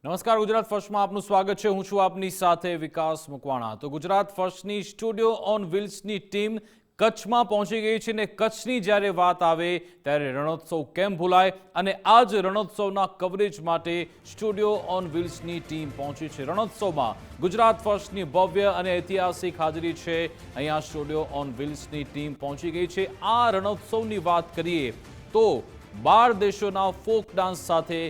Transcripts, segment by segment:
નમસ્કાર, ગુજરાત ફર્સ્ટમાં આપનું સ્વાગત છે. હું છું આપની સાથે વિકાસ મકવાણા. તો ગુજરાત ફર્સ્ટની સ્ટુડિયો ઓન વ્હીલ્સની ટીમ કચ્છમાં પહોંચી ગઈ છે ને કચ્છની જ્યારે વાત આવે ત્યારે રણોત્સવ કેમ ભૂલાય અને આ જ રણોત્સવના કવરેજ માટે સ્ટુડિયો ઓન વ્હીલ્સની ટીમ પહોંચી છે. રણોત્સવમાં ગુજરાત ફર્સ્ટની ભવ્ય અને ઐતિહાસિક હાજરી છે. અહીંયા સ્ટુડિયો ઓન વ્હીલ્સની ટીમ પહોંચી ગઈ છે. આ રણોત્સવની વાત કરીએ તો 12 દેશોના ફોક ડાન્સ સાથે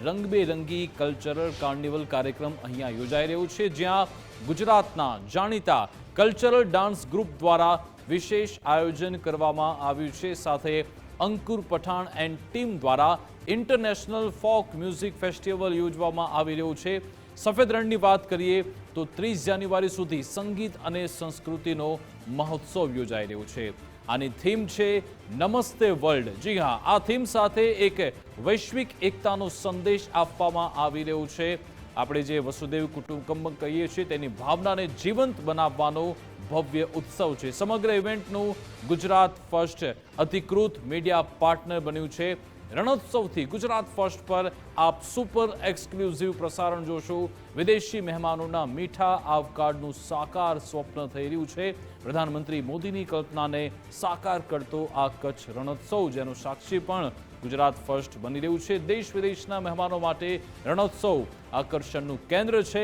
રંગબેરંગી કલ્ચરલ કાર્નિવલ કાર્યક્રમ અહીંયા યોજાઈ રહ્યો છે, જ્યાં ગુજરાતના જાણીતા કલ્ચરલ ડાન્સ ગ્રુપ દ્વારા વિશેષ આયોજન કરવામાં આવ્યું છે. સાથે અંકુર પઠાણ એન્ડ ટીમ દ્વારા ઇન્ટરનેશનલ ફોક મ્યુઝિક ફેસ્ટિવલ યોજવામાં આવી રહ્યો છે. સફેદ રણની વાત કરીએ તો 30 જાન્યુઆરી સુધી સંગીત અને સંસ્કૃતિનો મહોત્સવ યોજાઈ રહ્યો છે. આની થીમ છે નમસ્તે વર્લ્ડ. જી હા, આ થીમ સાથે એક વૈશ્વિક એકતાનો સંદેશ આપવામાં આવી રહ્યો છે. આપણે જે વસુદેવ કુટુંબકમ કહીએ છીએ તેની ભાવનાને જીવંત બનાવવાનો ભવ્ય ઉત્સવ છે. સમગ્ર ઇવેન્ટનું ગુજરાત ફર્સ્ટ અધિકૃત મીડિયા પાર્ટનર બન્યું છે. રણોત્સવથી ગુજરાત ફર્સ્ટ પર આપ સુપર એક્સક્લુઝિવ પ્રસારણ જોશો. વિદેશી મહેમાનોના મીઠા આવકારનું સાકાર સ્વપ્ન થઈ રહ્યું છે. પ્રધાનમંત્રી મોદીની કલ્પનાને સાકાર કરતો આ કચ્છ રણોત્સવ, જેનો સાક્ષી પણ ગુજરાત ફર્સ્ટ બની રહ્યું છે. દેશ વિદેશના મહેમાનો માટે રણોત્સવ આકર્ષણનું કેન્દ્ર છે.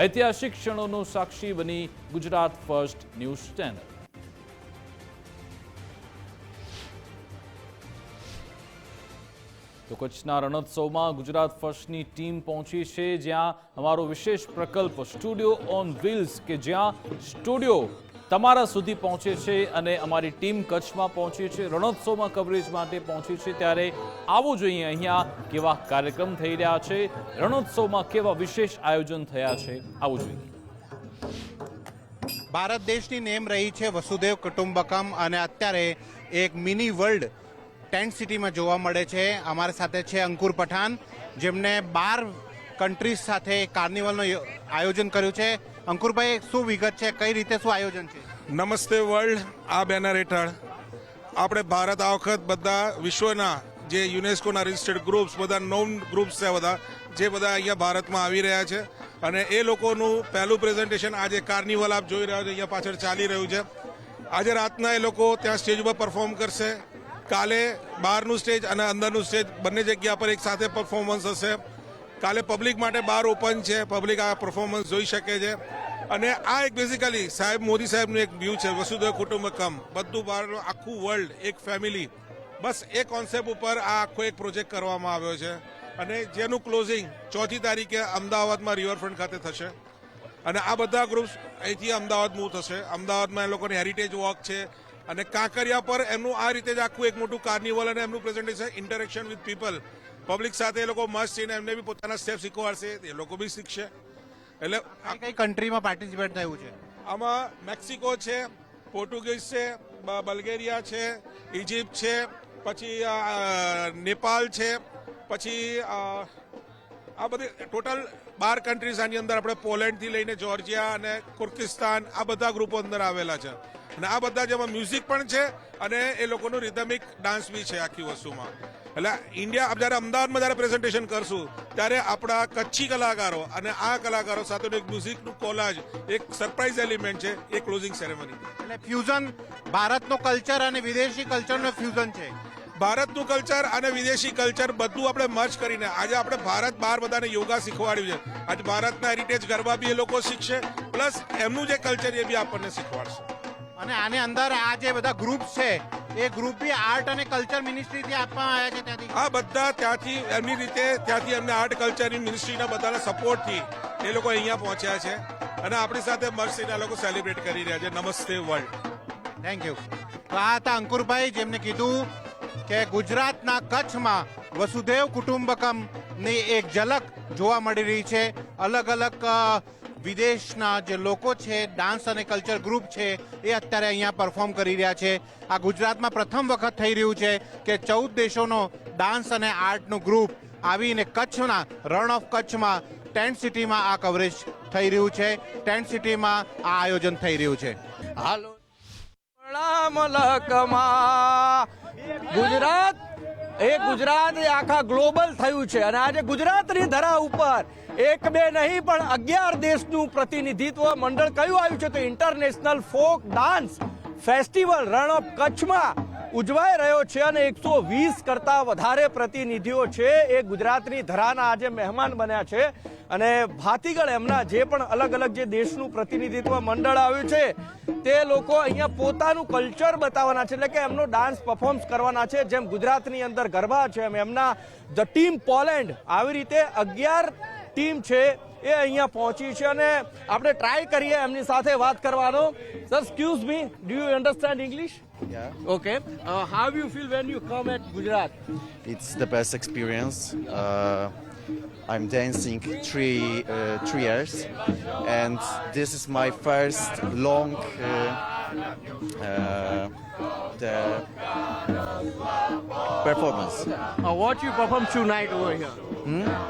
ઐતિહાસિક ક્ષણોનો સાક્ષી બની ગુજરાત ફર્સ્ટ ન્યૂઝ ચેનલ. તો કચ્છના રણોત્સવમાં ગુજરાત ફર્સ્ટની ટીમ પહોંચી છે, જ્યાં અમારો વિશેષ પ્રકલ્પ સ્ટુડિયો ઓન વ્હીલ્સ, કે જ્યાં સ્ટુડિયો તમારા સુધી પહોંચે છે અને અમારી ટીમ કચ્છમાં પહોંચી છે, રણોત્સવમાં કવરેજ માટે પહોંચી છે. ત્યારે આવું જોઈએ અહીંયા કેવા કાર્યક્રમ થઈ રહ્યા છે, રણોત્સવમાં કેવા વિશેષ આયોજન થયા છે, આવું જોઈએ. ભારત દેશની નેમ રહી છે વસુદેવ કુટુંબકમ, અને અત્યારે એક મિની વર્લ્ડ ટેન્ટ સિટીમાં જોવા મળે છે. અમારી સાથે છે અંકુર પઠાણ, જેમને 12 કન્ટ્રીઝ સાથે કાર્નિવલનું આયોજન કર્યું છે. અંકુરભાઈ, શું વિગત છે, કઈ રીતે શું આયોજન છે? નમસ્તે વર્લ્ડ આ બેનર હેઠળ આપણે ભારત આ વખત બધા વિશ્વના જે યુનેસ્કોના રજિસ્ટર્ડ ગ્રુપ્સ, બધા નોન ગ્રુપ્સ છે, બધા જે બધા અહીંયા ભારતમાં આવી રહ્યા છે, અને એ લોકોનું પહેલું પ્રેઝન્ટેશન આજે કાર્નિવલ આપ જોઈ રહ્યા છો અહીંયા પાછળ ચાલી રહ્યું છે. આજે રાતના એ લોકો ત્યાં સ્ટેજ ઉપર પરફોર્મ કરશે. કાલે બહારનું સ્ટેજ અને અંદરનું સ્ટેજ બંને જગ્યા પર એક સાથે પરફોર્મન્સ હશે. કાલે પબ્લિક માટે બહાર ઓપન છે, પબ્લિક આ પરફોર્મન્સ જોઈ શકે છે. અને આ એક બેઝિકલી સાહેબ મોદી સાહેબનું એક વ્યૂ છે, વસુધૈવ કુટુંબકમ, બધું બહારનું આખું વર્લ્ડ એક ફેમિલી, બસ એ કોન્સેપ્ટ ઉપર આ આખો એક પ્રોજેક્ટ કરવામાં આવ્યો છે. અને જેનું ક્લોઝિંગ 4મી તારીખે અમદાવાદમાં રિવરફ્રન્ટ ખાતે થશે. અને આ બધા ગ્રુપ્સ અહીંથી અમદાવાદ મૂવ થશે. અમદાવાદમાં એ લોકોની હેરિટેજ વોક છે, અને કાંકરિયા પર એમનું આ રીતે જ આખું એક મોટું કાર્નિવલ અને એમનું presentation, interaction with people, public સાથે એ લોકો મસ્ત છે, એમને બી પોતાના સ્ટેપ શીખવાડશે, એ લોકો બી શીખશે. એટલે કઈ કન્ટ્રીમાં પાર્ટિસિપેટ થયું છે? આમાં મેક્સિકો છે, પોર્ટુગીઝ છે, બલ્ગેરિયા છે, ઇજિપ્ત છે, પછી નેપાલ છે, પછી આ બધી ટોટલ 12 કન્ટ્રીઝ આની અંદર, આપણે પોલેન્ડથી લઈને જોર્જિયા અને કુર્કિસ્તાન, આ બધા ગ્રુપો અંદર આવેલા છે. અને આ બધા જેમાં મ્યુઝિક પણ છે અને એ લોકોનું રિધમિક ડાન્સ બી છે આખી વસ્તુમાં. એટલે ઇન્ડિયા જ્યારે અમદાવાદમાં જ્યારે પ્રેઝન્ટેશન કરશું ત્યારે આપણા કચ્છી કલાકારો અને આ કલાકારો સાથેનું એક મ્યુઝિકનું કોલાજ, એક સરપ્રાઇઝ એલિમેન્ટ છે, એ ક્લોઝિંગ સેરેમની. એટલે ફ્યુઝન, ભારતનું કલ્ચર અને વિદેશી કલ્ચરનું ફ્યુઝન છે. ભારતનું કલ્ચર અને વિદેશી કલ્ચર બધું આપણે મર્જ કરીને આજે આપણે ભારત બહાર બધાને યોગા શીખવાડ્યું છે. આજે ભારતના હેરિટેજ ગરબા બી એ લોકો શીખશે, પ્લસ એમનું જે કલ્ચર એ બી આપણને શીખવાડશે. અને આની અંદર આ જે બધા ગ્રુપ છે એ ગ્રુપ બી આર્ટ અને કલ્ચર મિનિસ્ટ્રીથી આપવામાં આવ્યા છે. ત્યાંથી આ બધા ત્યાંથી એમની રીતે ત્યાંથી એમને આર્ટ કલ્ચરની મિનિસ્ટ્રીના બધાના સપોર્ટથી એ લોકો અહીંયા પહોંચ્યા છે, અને આપણી સાથે મસ્ત લોકો સેલિબ્રેટ કરી રહ્યા છે. નમસ્તે વર્લ્ડ. Thank you. તો આ હતા અંકુરભાઈ, જેમને કીધું કે ગુજરાતના કચ્છમાં વસુધૈવ કુટુંબકમની એક ઝલક જોવા મળી રહી છે. અલગ અલગ વિદેશના જે લોકો છે, ડાન્સ અને કલ્ચર ગ્રુપ છે, એ અત્યારે અહીંયા પરફોર્મ કરી રહ્યા છે. આ ગુજરાતમાં પ્રથમ વખત થઈ રહ્યું છે કે 14 દેશોનો ડાન્સ અને આર્ટનું ગ્રુપ આવીને કચ્છના રણ ઓફ કચ્છમાં ટેન્ટ સિટીમાં આ કવરેજ થઈ રહ્યું છે. ટેન્ટ સિટીમાં આ આયોજન થઈ રહ્યું છે. હાલો ગુજરાત એ આખા ગ્લોબલ થયું છે, અને આજે ગુજરાતની ધરા ઉપર એક બે નહીં પણ 11 દેશનું પ્રતિનિધિત્વ મંડળ કયું આવ્યું છે તો international folk dance festival Rann of કચ્છમાં ઉજવાઈ રહ્યો છે અને 120 કરતા વધારે પ્રતિનિધિઓ છે એ ગુજરાતની ધરાના આજે મહેમાન બન્યા છે અને ભાતીગળ એમના જે પણ અલગ અલગ જે દેશનું પ્રતિનિધિત્વ મંડળ આવ્યું છે તે લોકો અહીંયા પોતાનું કલ્ચર બતાવવાના છે એટલે કે એમનો ડાન્સ પરફોર્મન્સ કરવાના છે જેમ ગુજરાતની અંદર ગરબા છે એમ એમના ધ ટીમ પોલેન્ડ આવી રીતે 11 ટીમ છે એ અહીંયા પહોંચી છે અને આપણે ટ્રાય કરીએ એમની સાથે વાત કરવાનો sir excuse me do you understand English Yeah, Okay. How you feel when you come at Gujarat? it's the best experience. I'm dancing three years, and this is my first long the performance. What you perform tonight over here?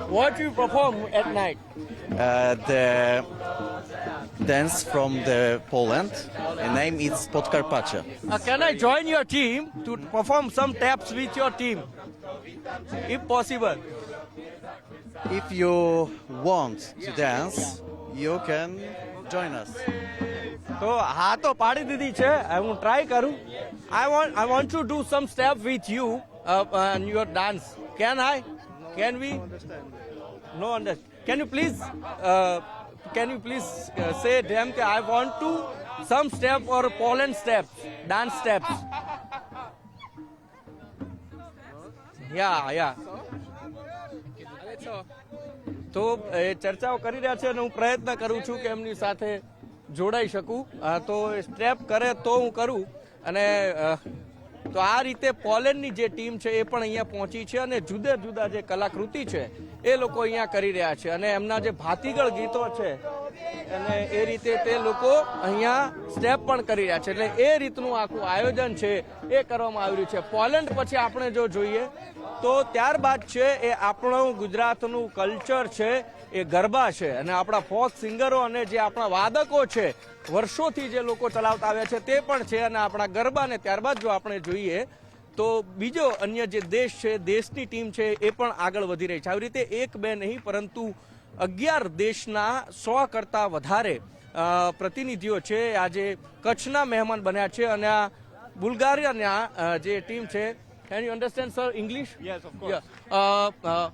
What you perform at night? The dance from the Poland. The name is Podkarpacie. Can I join your team to perform some taps with your team? If possible. If you want to dance, you can join us. તો હા તો પાડી દીધી છે હું try કરું I want to do some step with you and your dance. Can I? Can we? No understand. Can you please say them that I want to some step or Poland steps, dance steps. Yeah. તો એ ચર્ચાઓ કરી રહ્યા છે અને હું પ્રયત્ન કરું છું કે એમની સાથે જોડાઈ શકું તો સ્ટેપ કરે તો હું કરું અને તો આ રીતે પોલેન્ડની જે ટીમ છે એ પણ અહીંયા પહોંચી છે અને જુદા જુદા જે કલાકૃતિ છે એ લોકો અહીંયા કરી રહ્યા છે અને એમના જે ભાતીગળ ગીતો છે અને એ રીતે તે લોકો અહીંયા સ્ટેપ પણ કરી રહ્યા છે એટલે એ રીતનું આખું આયોજન છે એ કરવામાં આવ્યું છે પોલેન્ડ પછી આપણે જો જોઈએ તો ત્યારબાદ છે એ આપણું ગુજરાતનું કલ્ચર છે એ ગરબા છે અને આપણા ફોક સિંગરો અને જે આપણા વાદકો છે વર્ષોથી જે લોકો ચલાવતા આવ્યા છે તે પણ છે અને આપણા ગરબાને ત્યારબાદ જો આપણે જોઈએ તો બીજો અન્ય જે દેશ છે દેશની ટીમ છે એ પણ આગળ વધી રહી છે આવી રીતે એક બે નહીં પરંતુ 11 દેશના 100 કરતા વધારે પ્રતિનિધિઓ છે આજે કચ્છના મહેમાન બન્યા છે અને આ બુલ્ગારિયાના જે ટીમ છે Can you understand, sir, English? Yes, of course. Yeah.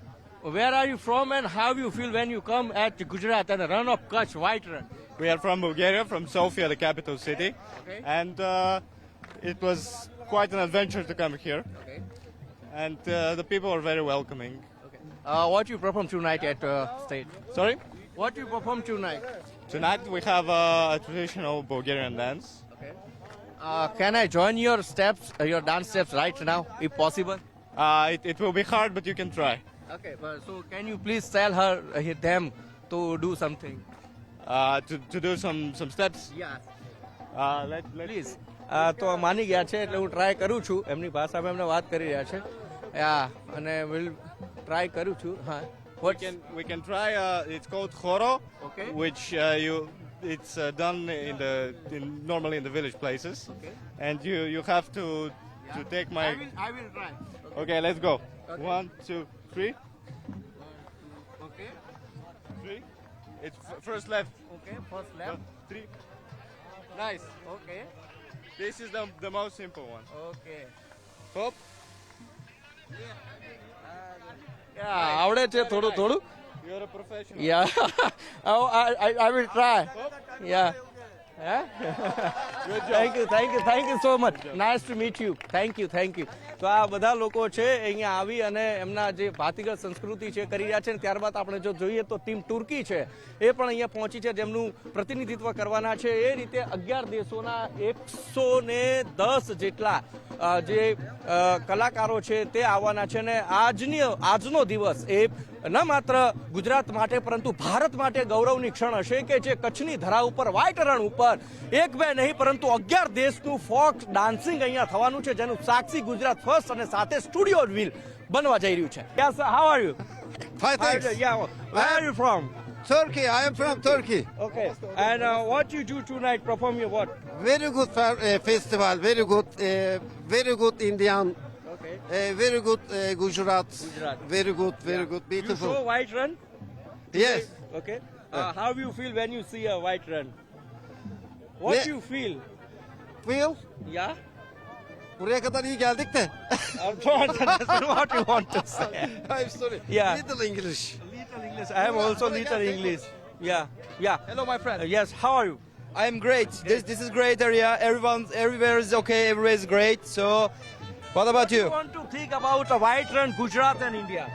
Where are you from and how you feel when you come at Gujarat and the run of Kutch, White Run? We are from Bulgaria, from Sofia, the capital city. Okay. And it was quite an adventure to come here. Okay. And the people are very welcoming. What you perform tonight at stage? Sorry? What you perform tonight? Tonight we have a traditional Bulgarian dance. Okay. Can I join your steps, your dance steps right now, if possible? It will be hard, but you can try. Okay. So can you please tell them to do something? To do some steps. Yeah. Please. તો માની ગયા છે એટલે હું try કરું છું એમની ભાષામાં એમને વાત કરી રહ્યા છે અને વિલ ટ્રાય કરું છું હા We can try. It's called choro, Okay. which it's done normally in the village places. Okay. And you have to take my. I will try. Okay, let's go. Okay. 1, 2, 3. Okay. 3. It's first left. Okay. First left. 3. Nice. Okay. This is the most simple one. Okay. Hop. આવડે છે થોડું થોડું You're a professional. Yeah. I will try. Yeah. Thank you so much. Nice to meet you. Thank you. તો આ બધા લોકો છે અહીંયા આવી અને એમના જે ભાતીગળ સંસ્કૃતિ છે કરી રહ્યા છે અને ત્યારબાદ આપણે જો જોઈએ તો ટીમ તુર્કી છે એ પણ અહીંયા પહોંચી છે જેમનું પ્રતિનિધિત્વ કરવાના છે એ રીતે 11 દેશોના 110 જેટલા જે કલાકારો છે તે આવવાના છે અને આજનો દિવસ એ ન માત્ર ગુજરાત માટે પરંતુ ભારત માટે ગૌરવની ક્ષણ હશે કે જે કચ્છની ધરા ઉપર વ્હાઇટ રણ ઉપર એક બે નહીં પરંતુ 11 દેશનું ફોક ડાન્સિંગ અહીંયા થવાનું છે જેનું સાક્ષી ગુજરાત ફર્સ્ટ અને સાથે સ્ટુડિયો વ્હીલ બનવા જઈ રહ્યું છે yes how are you Fine, thanks. Where are you from? Turkey, I am from Turkey. Okay. And what you do tonight? Perform your what? Very good festival, very good Indian, Okay. very good Gujarat. Gujarat. Very good, You beautiful. show White Run? Yes. Okay. How you feel when you see a white run? What Ne- you feel? Feel? Yeah. Buraya kadar iyi geldik de. What you want to say? I'm sorry. Yeah. Little English. Little English. I am also little English. Yeah. Yeah. Hello, my friend. Yes. How are you? I am great. This is great area. Everywhere is okay. Everywhere is great. So, what about You you? want to think about a white run, Gujarat and India?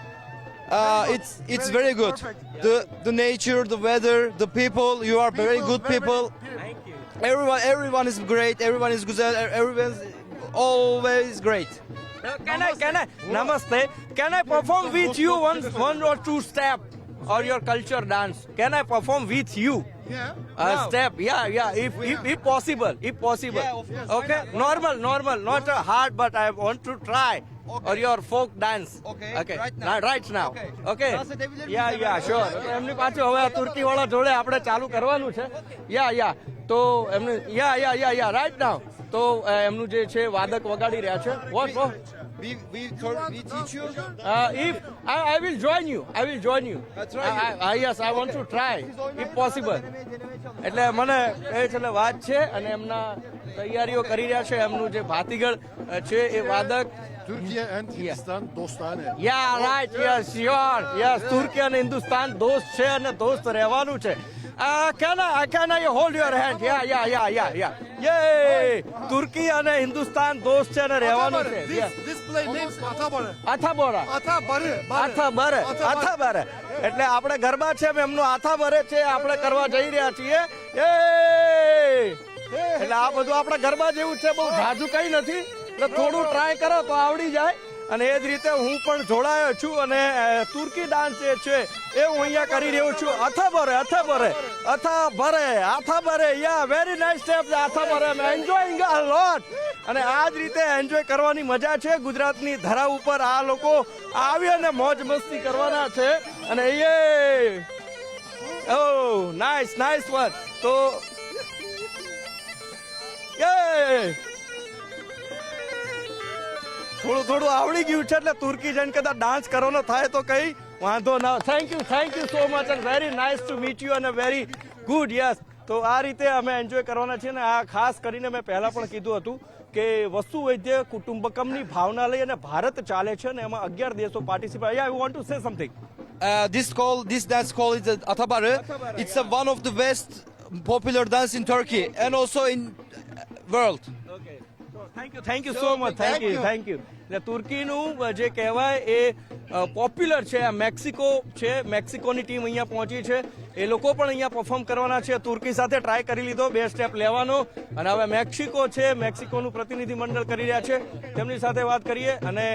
It's very good. The nature, the weather, the people. You are very good people. Thank you. Everyone is great. Everyone is good. Everyone's always great. Can I, Namaste. Can I perform with you one or two step or your culture dance? Can I perform with you? Yeah. A step, yeah. If possible. Yeah, of course. Okay, normal, not hard, but I want to try. Or your folk dance. Okay, right now. Right now. Okay. Dance edebilir miyim? Yeah, sure. એમની પાછું હવે આ તુર્કી વાળા જોડે આપણે ચાલુ કરવાનું છે. Yeah. તો એમને yeah, right now. તો એમનું જે છે વાદક વગાડી રહ્યા છે. What? We teach you. If I will join you. Yes, I want to try if possible. એટલે મને એ છે વાત છે અને એમના તૈયારીઓ કરી રહ્યા છે. એમનું જે ભાતીગળ છે એ વાદક. Türkiye and Hindistan dostane. Yeah, right. Yes, sure. Yes, તુર્કી અને હિન્દુસ્તાન દોસ્ત છે અને દોસ્ત રહેવાનું છે. Can I hold your hand? Yeah. Yay! તુર્કી અને હિન્દુસ્તાન દોસ્ત છે અને રહેવાનું છે. This play names Atabara. આથાબોરા. આથાબરે. એટલે આપણે ગરબા છે એમનું આથાબરે છે આપણે કરવા જઈ રહ્યા છીએ. એટલે આ બધું આપણે ગરબા જેવું છે, બહુ ઝાઝું કઈ નથી. એટલે થોડું ટ્રાય કરો તો આવડી જાય. અને એ જ રીતે હું પણ જોડાયો છું અને તુર્કી ડાન્સ જે છે એ હું અહીંયા કરી રહ્યો છું. આથાબરે. યા વેરી નાઇસ સ્ટેપ આથાબરે. એન્જોયિંગ અ લોટ. અને આ જ રીતે એન્જોય કરવાની મજા છે. ગુજરાતની ધરા ઉપર આ લોકો આવી અને મોજ મસ્તી કરવાના છે. અને નાઇસ વન. તો થોડું આવડી ગયું છે એટલે તુર્કી જઈને કદાચ ડાન્સ કરવાનો થાય તો કઈ વાંધો ના. Thank you so much and very nice to meet you અને વેરી ગુડ. યસ. તો આ રીતે અમે એન્જોય કરવાના છીએ ને આ ખાસ કરીને મેં પહેલા પણ કીધું હતું કે વસુ વૈદ્ય કુટુંબકમની ભાવના લઈ અને ભારત ચાલે છે ને એમાં 11 દેશો participate. I want to say something. This dance called is Atabare. It's one of the best popular dance in Turkey and also in world. Thank you so much. Thank you. એટલે તુર્કીનું જે કહેવાય એ પોપ્યુલર છે. આ Mexico છે, મેક્સિકોની team અહીંયા પહોંચી છે. એ લોકો પણ અહીંયા પરફોર્મ કરવાના છે. તુર્કી સાથે ટ્રાય કરી લીધો 2 સ્ટેપ લેવાનો અને હવે મેક્સિકો છે, મેક્સિકોનું પ્રતિનિધિ મંડળ કરી રહ્યા છે. તેમની સાથે વાત કરીએ અને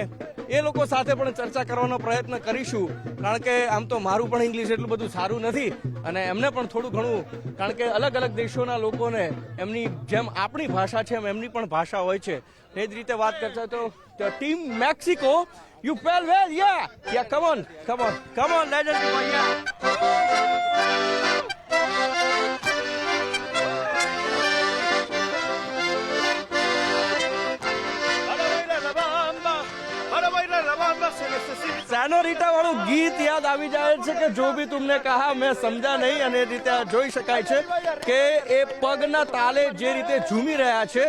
એ લોકો સાથે પણ ચર્ચા કરવાનો પ્રયત્ન કરીશું. કારણ કે આમ તો મારું પણ ઇંગ્લિશ એટલું બધું સારું નથી અને એમને પણ થોડું ઘણું, કારણ કે અલગ અલગ દેશોના લોકોને એમની જેમ આપણી ભાષા છે એમ એમની પણ ભાષા હોય છે. એ જ રીતે વાત કરતા તો team Mexico, you play well. Yeah come on legend. Senorita વાળું ગીત યાદ આવી જાય છે કે જો ભી તુમને કહા મેં સમજા નહીં. અને એ રીતે જોઈ શકાય છે કે એ પગના તાલે જે રીતે ઝૂમી રહ્યા છે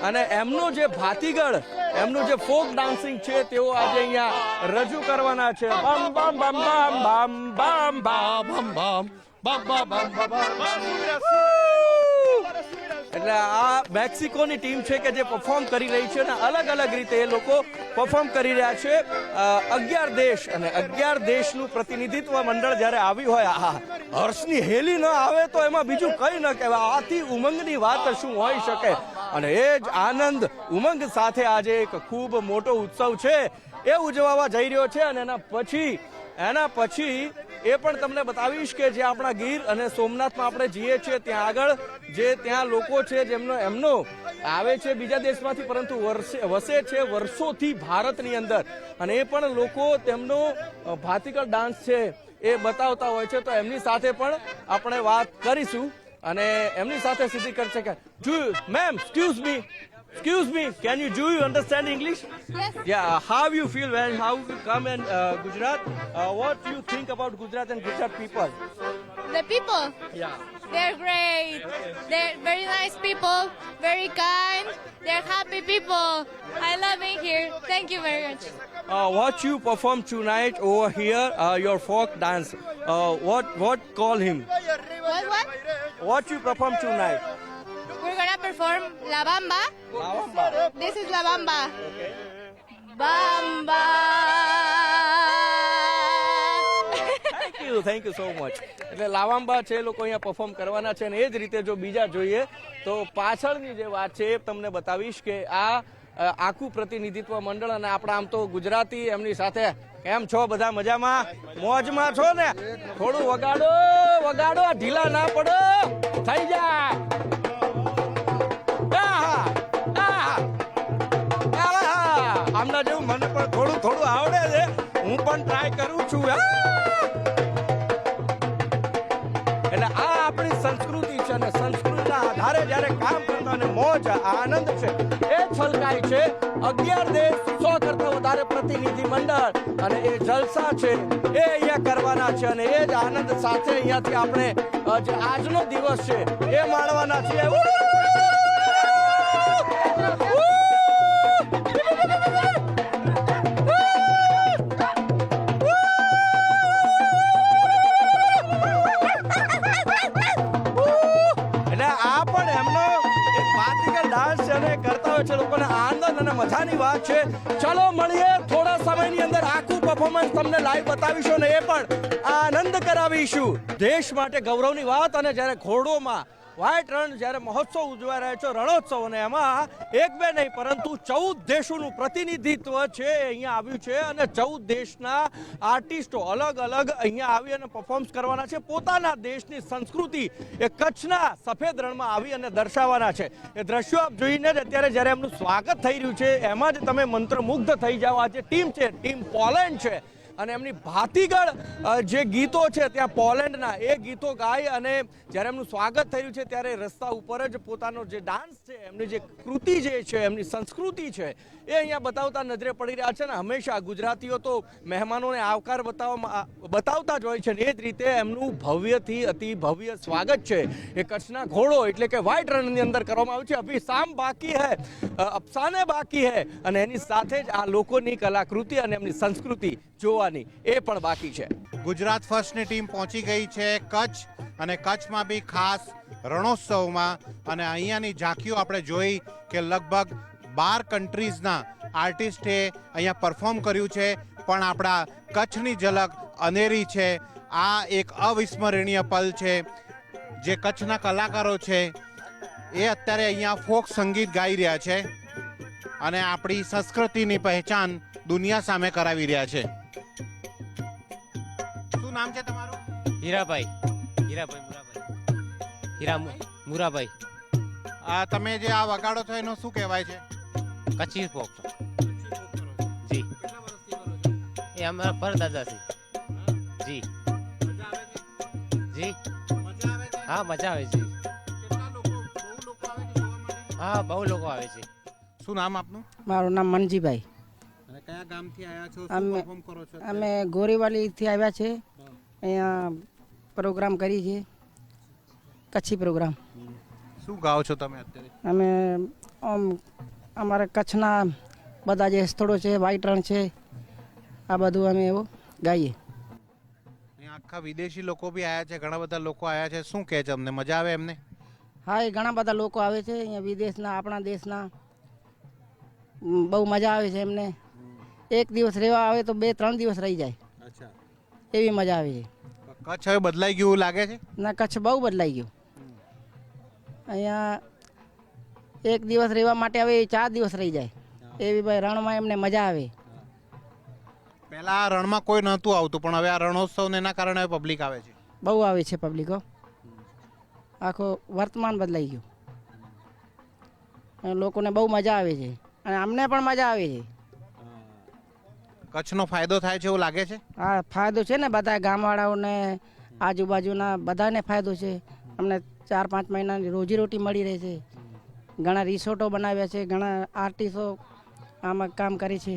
અને એમનો જે ભાતીગળ, એમનું જે ફોક ડાન્સિંગ છે તેઓ આજે અહીંયા રજૂ કરવાના છે. બમ બમ બમ બમ બમ બમ એટલે આ મેક્સિકોની ટીમ છે કે જે પરફોર્મ કરી રહી છે અને અલગ અલગ રીતે એ લોકો પરફોર્મ કરી રહ્યા છે. 11 દેશ અને 11 દેશનું પ્રતિનિધિત્વ મંડળ જ્યારે આવ્યું હોય, હર્ષની હેલી ન આવે તો એમાં બીજું કઈ ન કહેવાય. આથી ઉમંગની વાત શું હોઈ શકે. અને એ જ આનંદ ઉમંગ સાથે આજે એક ખૂબ મોટો ઉત્સવ છે એ ઉજવવા જઈ રહ્યો છે. અને એના પછી એ પણ તમને બતાવીશ કે જે આપણા ગીર અને સોમનાથમાં આપણે જઈએ છીએ ત્યાં આગળ જે ત્યાં લોકો છે એમનો આવે છે બીજા દેશમાંથી પરંતુ વસે છે વર્ષોથી ભારતની અંદર અને એ પણ લોકો તેમનો ભાતીગળ ડાન્સ છે એ બતાવતા હોય છે. તો એમની સાથે પણ આપણે વાત કરીશું અને એમની સાથે સીધી કરી શકે. Ma'am, excuse me, Excuse me, do you understand English? Yes. Yeah, how you feel when how you come in Gujarat? What do you think about Gujarat and Gujarat people? The people, Yeah. they're great. They're very nice people, very kind. They're happy people. I love being here. Thank you very much. What you perform tonight over here, your folk dance. What call him? What? What you perform tonight? We're gonna perform La Bamba. Lawamba. This is La Bamba. Bamba. Thank you so much. એટલે લાવાંબા છે એ લોકો અહીંયા perform કરવાના છે અને એ જ રીતે જો બીજા જોઈએ તો પાછળની જે વાત છે એ તમને બતાવીશ કે આ આખું પ્રતિનિધિત્વ મંડળ અને આપણા આમ તો ગુજરાતી એમની સાથે કેમ છો બધા મજામાં મોજમાં છો ને થોડું વગાડો વગાડો ઢીલા ના પડો થઈ જાય આહા, આહા, આહા. આમના જેવું મને પણ થોડું થોડું આવડે છે હું પણ ટ્રાય કરું છું એટલે આ આપણી સંસ્કૃતિ છે અને સંસ્કૃતિના આધારે જ્યારે કામ કરતા અને મોજ આનંદ છે એ છલકાય છે 11 દેશ 100 કરતા વધારે પ્રતિનિધિ મંડળ અને એ જલસા છે એ અહીંયા કરવાના છે અને એ જ આનંદ સાથે અહીંયાથી આપણે જે આજનો દિવસ છે એ માણવાના છીએ લોકોને આનંદ અને મજાની વાત છે. ચલો મળીએ થોડા સમયની અંદર આખું પરફોર્મન્સ તમને લાઈવ બતાવીશું અને એ પણ આનંદ કરાવીશું. દેશ માટે ગૌરવની વાત અને જ્યારે ઘોડોમાં વ્હાઇટ રણ જ્યારે મહોત્સવ ઉજવાઈ રહ્યો છે રણોત્સવ અને એમાં એક બે નહીં પરંતુ 14 દેશોનું પ્રતિનિધિત્વ છે અહીંયા આવ્યું છે અને 14 દેશના આર્ટિસ્ટો અલગ અલગ અહીંયા આવી અને પરફોર્મન્સ કરવાના છે પોતાના દેશની સંસ્કૃતિ એ કચ્છના સફેદ રણમાં આવી અને દર્શાવવાના છે. એ દ્રશ્યો આપ જોઈને જ અત્યારે જ્યારે એમનું સ્વાગત થઈ રહ્યું છે એમાં જ તમે મંત્રમુગ્ધ થઈ જાઓ. આ જે ટીમ છે ટીમ પોલેન્ડ છે અને એમની ભાતીગળ જે ગીતો છે ત્યાં પોલેન્ડના એ ગીતો ગાય અને જ્યારે એમનું સ્વાગત થયું છે ત્યારે રસ્તા ઉપર જ પોતાનો જે ડાન્સ છે એમની જે કૃતિ જે છે એમની સંસ્કૃતિ છે એ અહીંયા બતાવતા નજરે પડી રહ્યા છે ને હંમેશા ગુજરાતીઓ તો મહેમાનોને આવકાર બતાવતા જ હોય છે ને એ જ રીતે એમનું ભવ્યથી અતિ ભવ્ય સ્વાગત છે એ કચ્છના ઘોડો એટલે કે વ્હાઇટ રણની અંદર કરવામાં આવ્યું છે. અભી શામ બાકી હૈ અફસાને બાકી હૈ અને એની સાથે જ આ લોકોની કલાકૃતિ અને એમની સંસ્કૃતિ જોવાની એ પણ બાકી છે. ગુજરાત ફર્સ્ટની ટીમ પહોંચી ગઈ છે કચ્છ અને કચ્છમાં બી ખાસ રણોત્સવમાં અને અહીંયાની ઝાંખીઓ આપણે જોઈ કે લગભગ 12 કન્ટ્રીઝના આર્ટિસ્ટે અહીંયા પરફોર્મ કર્યું છે પણ આપણા કચ્છની ઝલક અનેરી છે. આ એક અવિસ્મરણીય પલ છે જે કચ્છના કલાકારો છે એ અત્યારે અહીંયા ફોક સંગીત ગાઈ રહ્યા છે અને આપણી સંસ્કૃતિની પહેચાન દુનિયા સામે કરાવી રહ્યા છે. શું નામ છે તમારું? હીરાભાઈ મુરાભાઈ. તમે જે આ વગાડો છો એનું શું કહેવાય છે? કચ્છી ફોક જી એ અમારા પરદાદા છે જી જી હા મજા આવે છે હા બહુ લોકો આવે છે. શું નામ આપનું? મારું નામ મનજીભાઈ. અને કયા ગામથી આવ્યા છો? શું અમે પરફોર્મ કરો છો? અમે ગોરીવાલીથી આવ્યા છે અહીંયા પ્રોગ્રામ કરી છે કચ્છી પ્રોગ્રામ. શું ગાઓ છો તમે અત્યારે? અમે અમારા કચ્છના બધા જે સ્થળો છે વ્હાઇટ રણ છે આ બધું અમે એવું ગાઈએ. અહીંયા આખા વિદેશી લોકો બી આવ્યા છે, ઘણા બધા લોકો આવ્યા છે. શું કહે છે? અમને મજા આવે એમને? હા એ ઘણા બધા લોકો આવે છે અહીંયા વિદેશના આપણા દેશના બહુ મજા આવે છે એમને. એક દિવસ રહેવા આવે તો 2-3 દિવસ રહી જાય એવી મજા આવે છે. કચ્છ હવે બદલાઈ ગયું લાગે છે? ના કચ્છ બહુ બદલાઈ ગયું. અહીંયા એક દિવસ રહેવા માટે હવે 4 દિવસ રહી જાય એવી ભાઈ રણમાં એમને મજા આવે. પહેલા આ રણમાં કોઈ નહોતું આવતું પણ હવે આ રણોત્સવ ને એના કારણે પબ્લિક આવે છે. બહુ આવે છે પબ્લિકો. આખો વર્તમાન બદલાઈ ગયું અને લોકોને બહુ મજા આવે છે અને અમને પણ મજા આવે છે. કચ્છનો ફાયદો થાય છે એવું લાગે છે? હા ફાયદો છે ને બધા ગામવાળાઓને આજુબાજુના બધાને ફાયદો છે. અમને 4-5 મહિનાની રોજીરોટી મળી રહે છે ઘણા રિસોર્ટો બનાવ્યા છે, ઘણા આર્ટિસ્ટો આમાં કામ કરે છે.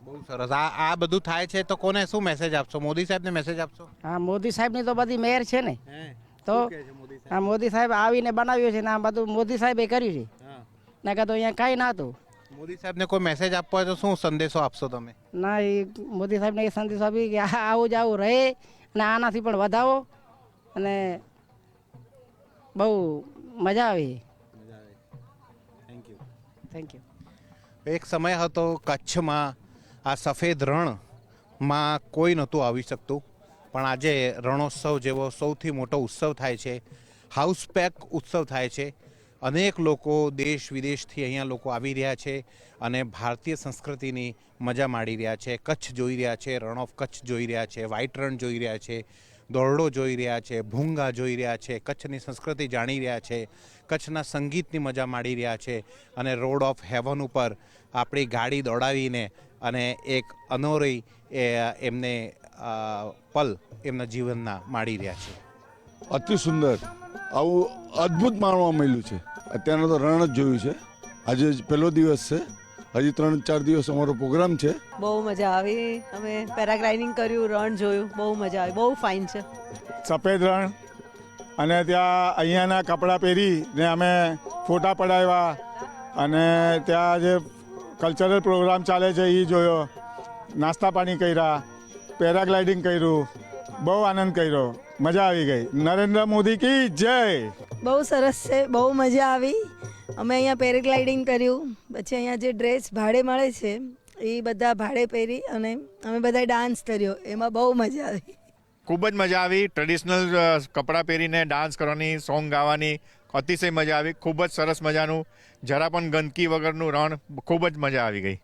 બહુ સરસ. આ બધું થાય છે તો કોને શું મેસેજ આપશો? મોદી સાહેબને મેસેજ આપશો? હા, મોદી સાહેબની તો બધી મહેર છે ને. તો આ મોદી સાહેબ આવીને બનાવ્યું છે ને આ બધું મોદી સાહેબે કર્યું છે. નકર તો અહીંયા કાંઈ ના હતું. મોદી સાહેબને કોઈ મેસેજ આપવો હોય તો શું સંદેશો આપશો તમે? ના, એ મોદી સાહેબને એ સંદેશો આપી કે આવું જ આવું રહે અને આનાથી પણ વધાવો અને બહુ મજા આવે. Thank you. એક સમય હતો કચ્છમાં આ સફેદ રણમાં કોઈ નહોતું આવી શકતું, પણ આજે રણોત્સવ જેવો સૌથી મોટો ઉત્સવ થાય છે. હાઉસ પેક ઉત્સવ થાય છે. અનેક લોકો દેશ વિદેશથી અહીંયા લોકો આવી રહ્યા છે અને ભારતીય સંસ્કૃતિની મજા માણી રહ્યા છે. કચ્છ જોઈ રહ્યા છે, રણ ઓફ કચ્છ જોઈ રહ્યા છે, વ્હાઇટ રણ જોઈ રહ્યા છે, દોરડો જોઈ રહ્યા છે, ભૂંગા જોઈ રહ્યા છે, કચ્છની સંસ્કૃતિ જાણી રહ્યા છે, કચ્છના સંગીતની મજા માણી રહ્યા છે અને રોડ ઓફ હેવન ઉપર આપણી ગાડી દોડાવીને અને એક અનોરી એમને પલ એમના જીવનના માણી રહ્યા છે. અતિ સુંદર આવું અદ્ભુત માણવા મળ્યું છે. અત્યારનો તો રણ જ જોયું છે. આજે પહેલો દિવસ છે, હજી 3-4 દિવસ અમારો પ્રોગ્રામ છે. બહુ મજા આવી. અમે પેરાગ્લાઇડિંગ કર્યું, રણ જોયું, બહુ મજા આવી. બહુ ફાઇન છે. સફેદ રણ અને ત્યાં અહીંયાના કપડાં પહેરીને અમે ફોટા પડાવ્યા અને ત્યાં જે કલ્ચરલ પ્રોગ્રામ ચાલે છે એ જોયો, નાસ્તા પાણી કર્યા, પેરાગ્લાઇડિંગ કર્યું, બહુ આનંદ કર્યો, મજા આવી ગઈ. નરેન્દ્ર મોદી કી જય. બહુ સરસ છે, બહુ મજા આવી. અમે અહીંયા પેરાગ્લાઇડિંગ કર્યું, પછી અહીંયા જે ડ્રેસ ભાડે મળે છે એ બધા ભાડે પહેરી અને અમે બધા ડાન્સ કર્યો, એમાં બહુ મજા આવી. ખૂબ જ મજા આવી. ટ્રેડિશનલ કપડાં પહેરીને ડાન્સ કરવાની, સોંગ ગાવાની અતિશય મજા આવી. ખૂબ જ સરસ મજાનું, જરા પણ ગંદકી વગરનું રણ, ખૂબ જ મજા આવી ગઈ.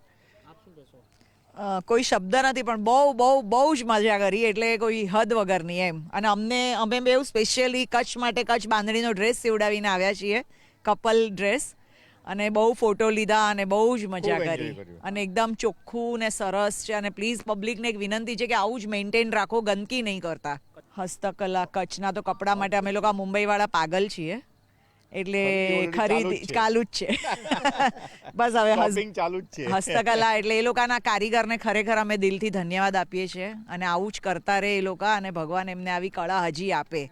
કોઈ શબ્દ નથી, પણ બહુ બહુ બહુ જ મજા કરી, એટલે કોઈ હદ વગરની એમ. અને અમે બે સ્પેશિયલી કચ્છ માટે કચ્છ બાંધણીનો ડ્રેસ સીવડાવીને આવ્યા છીએ, કપલ ડ્રેસ, અને બહુ ફોટો લીધા અને બહુ જ મજા કરી. અને એકદમ ચોખ્ખું ને સરસ છે. અને પ્લીઝ પબ્લિકને એક વિનંતી છે કે આવું જ મેન્ટેન રાખો, ગંદકી નહીં કરતા. હસ્તકલા કચ્છના તો કપડા માટે અમે લોકો મુંબઈવાળા પાગલ છીએ, એટલે ખરીદી ચાલુ જ છે. બસ હવે ચાલુ જ છે. હસ્તકલા એટલે એ લોકોના કારીગરને ખરેખર અમે દિલથી ધન્યવાદ આપીએ છીએ અને આવું જ કરતા રહે એ લોકો, અને ભગવાન એમને આવી કળા હજી આપે.